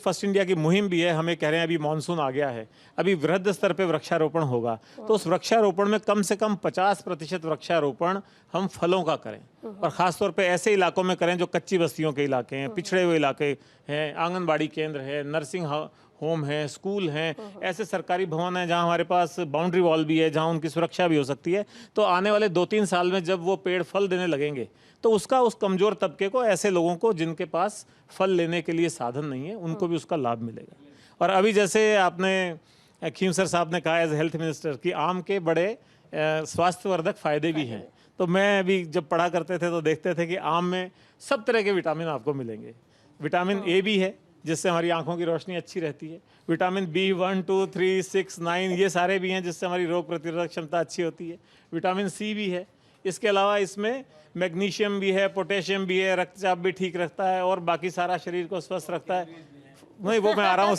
First India की मुहिम भी है। हमें कह रहे हैं अभी मानसून आ गया है, अभी वृहद स्तर पे वृक्षारोपण होगा, तो उस वृक्षारोपण में कम से कम 50% वृक्षारोपण हम फलों का करें, और ख़ासतौर पे ऐसे इलाकों में करें जो कच्ची बस्तियों के इलाके हैं, पिछड़े हुए इलाके हैं, आंगनबाड़ी केंद्र है, नर्सिंग होम है, स्कूल हैं, ऐसे सरकारी भवन हैं जहां हमारे पास बाउंड्री वॉल भी है, जहां उनकी सुरक्षा भी हो सकती है। तो आने वाले 2-3 साल में जब वो पेड़ फल देने लगेंगे तो उसका उस कमज़ोर तबके को, ऐसे लोगों को जिनके पास फल लेने के लिए साधन नहीं है, उनको भी उसका लाभ मिलेगा। और अभी जैसे आपने खीमसर साहब ने कहा एज हेल्थ मिनिस्टर कि आम के बड़े स्वास्थ्यवर्धक फ़ायदे भी हैं, तो मैं अभी जब पढ़ा करते थे तो देखते थे कि आम में सब तरह के विटामिन आपको मिलेंगे। विटामिन ए भी है जिससे हमारी आंखों की रोशनी अच्छी रहती है, विटामिन बी 1, 2, 3, 6, 9 ये सारे भी हैं जिससे हमारी रोग प्रतिरोधक क्षमता अच्छी होती है, विटामिन सी भी है। इसके अलावा इसमें मैग्नीशियम भी है, पोटेशियम भी है, रक्तचाप भी ठीक रखता है और बाकी सारा शरीर को स्वस्थ रखता है। नहीं, वो मैं आ रहा हूँ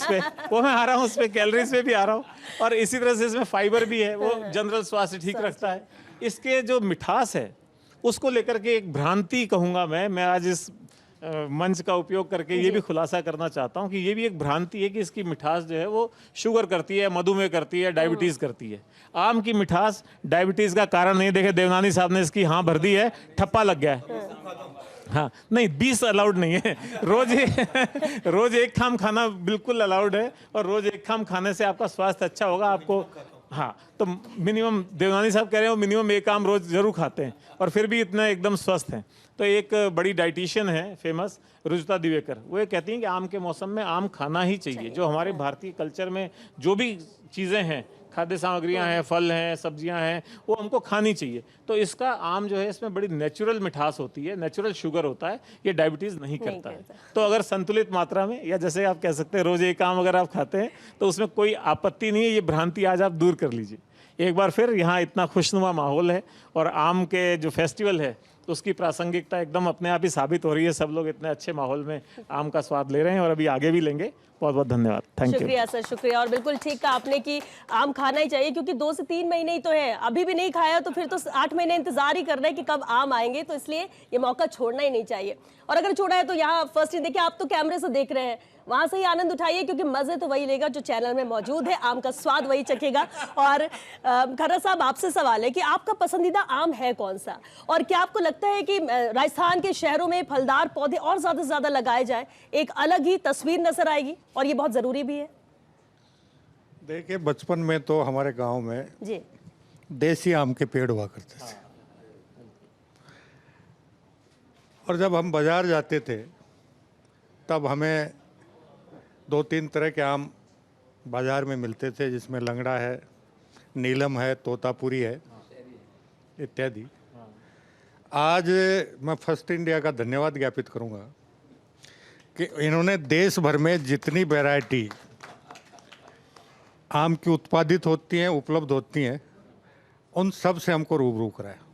उस पर, कैलोरीज पे भी आ रहा हूँ। और इसी तरह से इसमें फाइबर भी है, वो जनरल स्वास्थ्य ठीक रखता है। इसके जो मिठास है उसको लेकर के एक भ्रांति कहूँगा मैं आज इस मंच का उपयोग करके ये भी खुलासा करना चाहता हूँ कि ये भी एक भ्रांति है कि इसकी मिठास जो है वो शुगर करती है, मधुमेह करती है, डायबिटीज़ करती है। आम की मिठास डायबिटीज़ का कारण नहीं। देखे देवनानी साहब ने इसकी हाँ भर दी है, ठप्पा लग गया है। हाँ नहीं, 20 अलाउड नहीं है। रोज एक खाम खाना बिल्कुल अलाउड है, और रोज एक खाम खाने से आपका स्वास्थ्य अच्छा होगा। आपको हाँ, तो मिनिमम देवनानी साहब कह रहे हो मिनिमम एक आम रोज जरूर खाते हैं और फिर भी इतना एकदम स्वस्थ हैं। तो एक बड़ी डाइटिशियन है फेमस, रुजुता दिवेकर, वो ये कहती हैं कि आम के मौसम में आम खाना ही चाहिए। जो हमारे भारतीय कल्चर में जो भी चीज़ें हैं, खाद्य सामग्रियां हैं, फल हैं, सब्जियां हैं, वो हमको खानी चाहिए। तो इसका आम जो है इसमें बड़ी नेचुरल मिठास होती है, नेचुरल शुगर होता है, ये डायबिटीज़ नहीं करता है। तो अगर संतुलित मात्रा में, या जैसे आप कह सकते हैं रोज़ एक आम अगर आप खाते हैं तो उसमें कोई आपत्ति नहीं है। ये भ्रांति आज आप दूर कर लीजिए। एक बार फिर यहाँ इतना खुशनुमा माहौल है और आम के जो फेस्टिवल है तो उसकी प्रासंगिकता एकदम अपने आप ही साबित हो रही है। सब लोग इतने अच्छे माहौल में आम का स्वाद ले रहे हैं और अभी आगे भी लेंगे। बहुत बहुत धन्यवाद, थैंक यू। शुक्रिया सर, शुक्रिया। और बिल्कुल ठीक कहा आपने कि आम खाना ही चाहिए, क्योंकि 2 से 3 महीने ही तो है, अभी भी नहीं खाया तो फिर तो 8 महीने इंतजार ही कर रहे हैं कि कब आम आएंगे। तो इसलिए ये मौका छोड़ना ही नहीं चाहिए। और अगर छोड़ा है तो यहाँ फर्स्ट देखिए, आप तो कैमरे से देख रहे हैं, वहां से ही आनंद उठाइए, क्योंकि मजे तो वही लेगा जो चैनल में मौजूद है, आम का स्वाद वही चखेगा। और खर्रा साहब, आपसे सवाल है कि आपका पसंदीदा आम है कौन सा, और क्या आपको लगता है कि राजस्थान के शहरों में फलदार पौधे और ज्यादा से ज्यादा लगाए जाए, एक अलग ही तस्वीर नजर आएगी, और ये बहुत जरूरी भी है? देखिए, बचपन में तो हमारे गांव में जी देसी आम के पेड़ हुआ करते थे, और जब हम बाजार जाते थे तब हमें 2-3 तरह के आम बाजार में मिलते थे, जिसमें लंगड़ा है, नीलम है, तोतापुरी है, इत्यादि। आज मैं फर्स्ट इंडिया का धन्यवाद ज्ञापित करूंगा कि इन्होंने देश भर में जितनी वैरायटी आम की उत्पादित होती हैं, उपलब्ध होती हैं, उन सब से हमको रूबरू कराया।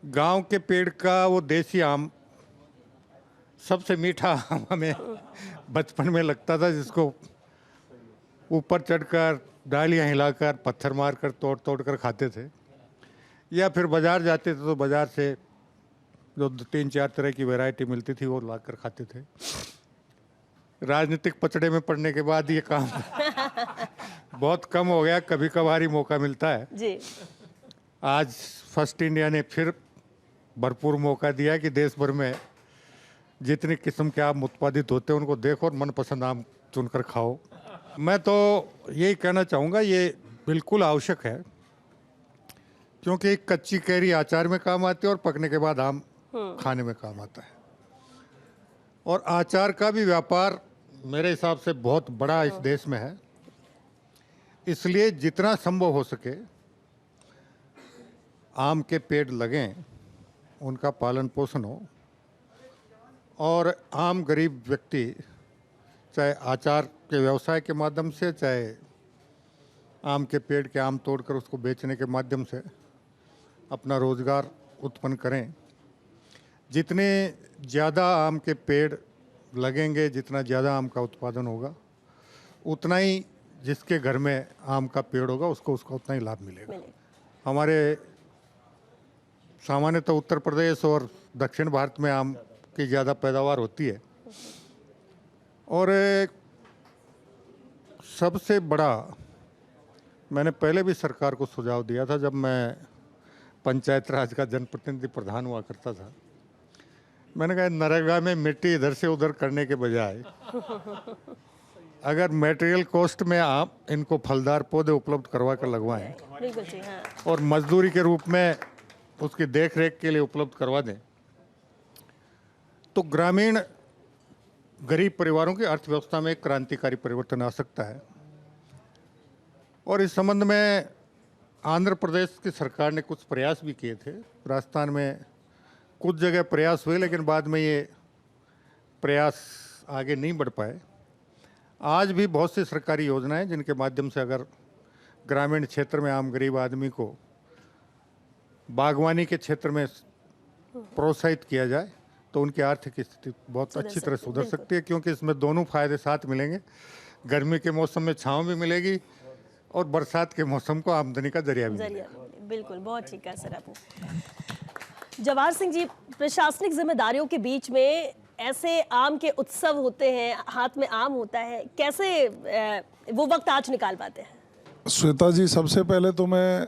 गांव के पेड़ का वो देसी आम सबसे मीठा आम हमें बचपन में लगता था, जिसको ऊपर चढ़कर, डालियाँ हिलाकर, पत्थर मारकर, तोड़ तोड़ कर खाते थे। या फिर बाज़ार जाते थे तो बाज़ार से जो 3-4 तरह की वैरायटी मिलती थी वो लाकर खाते थे। राजनीतिक पचड़े में पड़ने के बाद ये काम बहुत कम हो गया, कभी कभार ही मौका मिलता है जी। आज फर्स्ट इंडिया ने फिर भरपूर मौका दिया कि देश भर में जितनी किस्म के आम उत्पादित होते हैं उनको देखो और मनपसंद आम चुनकर खाओ। मैं तो यही कहना चाहूँगा, ये बिल्कुल आवश्यक है, क्योंकि कच्ची कैरी अचार में काम आती है और पकने के बाद आम खाने में काम आता है। और अचार का भी व्यापार मेरे हिसाब से बहुत बड़ा इस देश में है, इसलिए जितना संभव हो सके आम के पेड़ लगें, उनका पालन पोषण हो, और आम गरीब व्यक्ति चाहे अचार के व्यवसाय के माध्यम से, चाहे आम के पेड़ के आम तोड़कर उसको बेचने के माध्यम से अपना रोजगार उत्पन्न करें। जितने ज़्यादा आम के पेड़ लगेंगे, जितना ज़्यादा आम का उत्पादन होगा, उतना ही जिसके घर में आम का पेड़ होगा उसको उतना ही लाभ मिलेगा। हमारे सामान्यतः उत्तर प्रदेश और दक्षिण भारत में आम की ज़्यादा पैदावार होती है, और एक सबसे बड़ा, मैंने पहले भी सरकार को सुझाव दिया था जब मैं पंचायत राज का जनप्रतिनिधि प्रधान हुआ करता था। मैंने कहा नरेगा में मिट्टी इधर से उधर करने के बजाय अगर मटेरियल कॉस्ट में आप इनको फलदार पौधे उपलब्ध करवा कर लगवाएं बिल्कुल जी, हाँ। और मजदूरी के रूप में उसकी देख रेख के लिए उपलब्ध करवा दें, तो ग्रामीण गरीब परिवारों की अर्थव्यवस्था में एक क्रांतिकारी परिवर्तन आ सकता है। और इस संबंध में आंध्र प्रदेश की सरकार ने कुछ प्रयास भी किए थे। राजस्थान में कुछ जगह प्रयास हुए, लेकिन बाद में ये प्रयास आगे नहीं बढ़ पाए। आज भी बहुत सी सरकारी योजनाएं जिनके माध्यम से अगर ग्रामीण क्षेत्र में आम गरीब आदमी को बागवानी के क्षेत्र में प्रोत्साहित किया जाए तो उनकी आर्थिक स्थिति बहुत अच्छी तरह सुधर सकती है, क्योंकि इसमें दोनों फायदे साथ मिलेंगे। गर्मी के मौसम में छांव भी मिलेगी और बरसात के मौसम को आमदनी का जरिया भी मिलेगा। बिल्कुल, बहुत ठीक है सर आपने। जवाहर सिंह जी, प्रशासनिक जिम्मेदारियों के बीच में ऐसे आम के उत्सव होते हैं, हाथ में आम होता है, कैसे वो वक्त आज निकाल पाते हैं? श्वेता जी, सबसे पहले तो मैं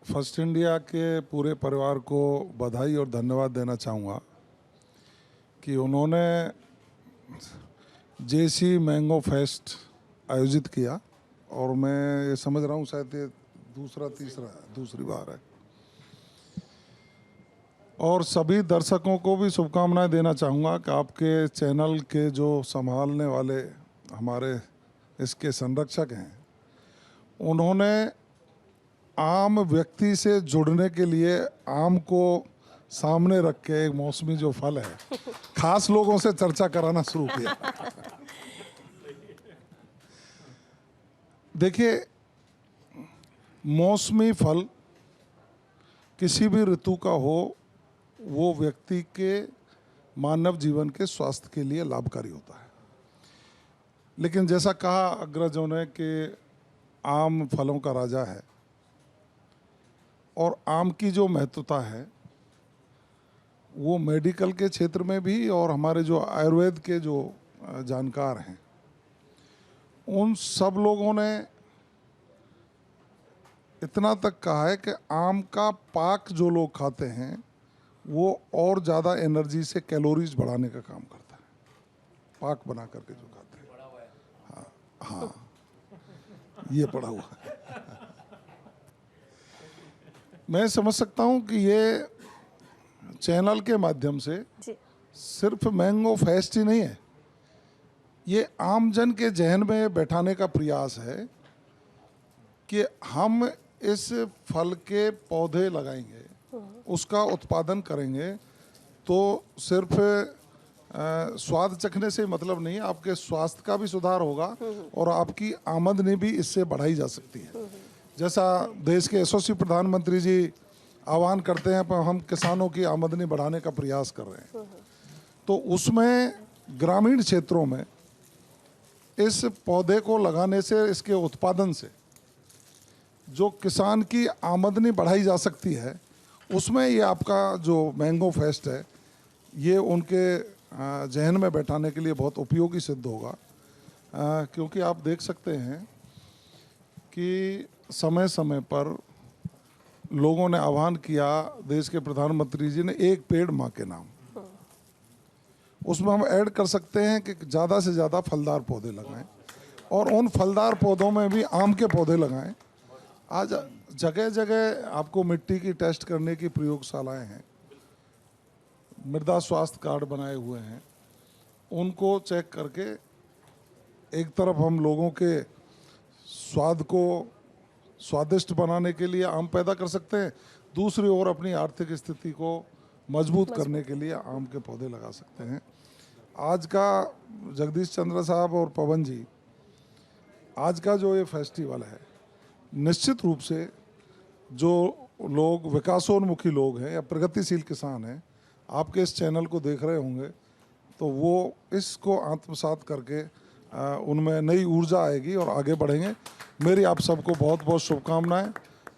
फर्स्ट इंडिया के पूरे परिवार को बधाई और धन्यवाद देना चाहूँगा कि उन्होंने जेसी मैंगो फेस्ट आयोजित किया, और मैं ये समझ रहा हूँ शायद ये दूसरी बार है। और सभी दर्शकों को भी शुभकामनाएं देना चाहूँगा कि आपके चैनल के जो संभालने वाले हमारे इसके संरक्षक हैं, उन्होंने आम व्यक्ति से जुड़ने के लिए आम को सामने रख के एक मौसमी जो फल है, खास लोगों से चर्चा कराना शुरू किया। देखिए, मौसमी फल किसी भी ऋतु का हो, वो व्यक्ति के मानव जीवन के स्वास्थ्य के लिए लाभकारी होता है। लेकिन जैसा कहा अग्रजों ने कि आम फलों का राजा है, और आम की जो महत्वता है वो मेडिकल के क्षेत्र में भी, और हमारे जो आयुर्वेद के जो जानकार हैं उन सब लोगों ने इतना तक कहा है कि आम का पाक जो लोग खाते हैं वो और ज़्यादा एनर्जी से कैलोरीज बढ़ाने का काम करता है, पाक बना करके जो खाते हैं। हाँ हाँ, ये पड़ा हुआ है। मैं समझ सकता हूँ कि ये चैनल के माध्यम से सिर्फ मैंगो फेस्ट ही नहीं है, ये आमजन के जहन में बैठाने का प्रयास है कि हम इस फल के पौधे लगाएंगे, उसका उत्पादन करेंगे, तो सिर्फ स्वाद चखने से मतलब नहीं, आपके स्वास्थ्य का भी सुधार होगा और आपकी आमदनी भी इससे बढ़ाई जा सकती है। जैसा देश के यशस्वी प्रधानमंत्री जी आह्वान करते हैं, पर हम किसानों की आमदनी बढ़ाने का प्रयास कर रहे हैं, तो उसमें ग्रामीण क्षेत्रों में इस पौधे को लगाने से, इसके उत्पादन से जो किसान की आमदनी बढ़ाई जा सकती है, उसमें ये आपका जो मैंगो फेस्ट है ये उनके जहन में बैठाने के लिए बहुत उपयोगी सिद्ध होगा। क्योंकि आप देख सकते हैं कि समय समय पर लोगों ने आह्वान किया, देश के प्रधानमंत्री जी ने, एक पेड़ माँ के नाम। उसमें हम ऐड कर सकते हैं कि ज़्यादा से ज़्यादा फलदार पौधे लगाएं, और उन फलदार पौधों में भी आम के पौधे लगाएं। आज जगह जगह आपको मिट्टी की टेस्ट करने की प्रयोगशालाएं हैं, मृदा स्वास्थ्य कार्ड बनाए हुए हैं, उनको चेक करके एक तरफ हम लोगों के स्वाद को स्वादिष्ट बनाने के लिए आम पैदा कर सकते हैं, दूसरी ओर अपनी आर्थिक स्थिति को मजबूत करने के लिए आम के पौधे लगा सकते हैं। आज का जगदीश चंद्र साहब और पवन जी, आज का जो ये फेस्टिवल है, निश्चित रूप से जो लोग विकासोन्मुखी लोग हैं या प्रगतिशील किसान हैं, आपके इस चैनल को देख रहे होंगे, तो वो इसको आत्मसात करके उनमें नई ऊर्जा आएगी और आगे बढ़ेंगे। मेरी आप सबको बहुत बहुत शुभकामनाएं,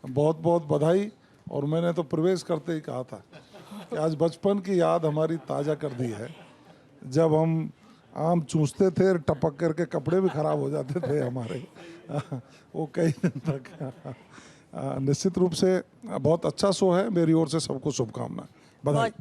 बहुत बहुत बधाई। और मैंने तो प्रवेश करते ही कहा था कि आज बचपन की याद हमारी ताज़ा कर दी है, जब हम आम चूसते थे, टपक करके कपड़े भी खराब हो जाते थे हमारे वो कई दिन तक। निश्चित रूप से बहुत अच्छा शो है, मेरी ओर से सबको शुभकामनाएं, बधाई।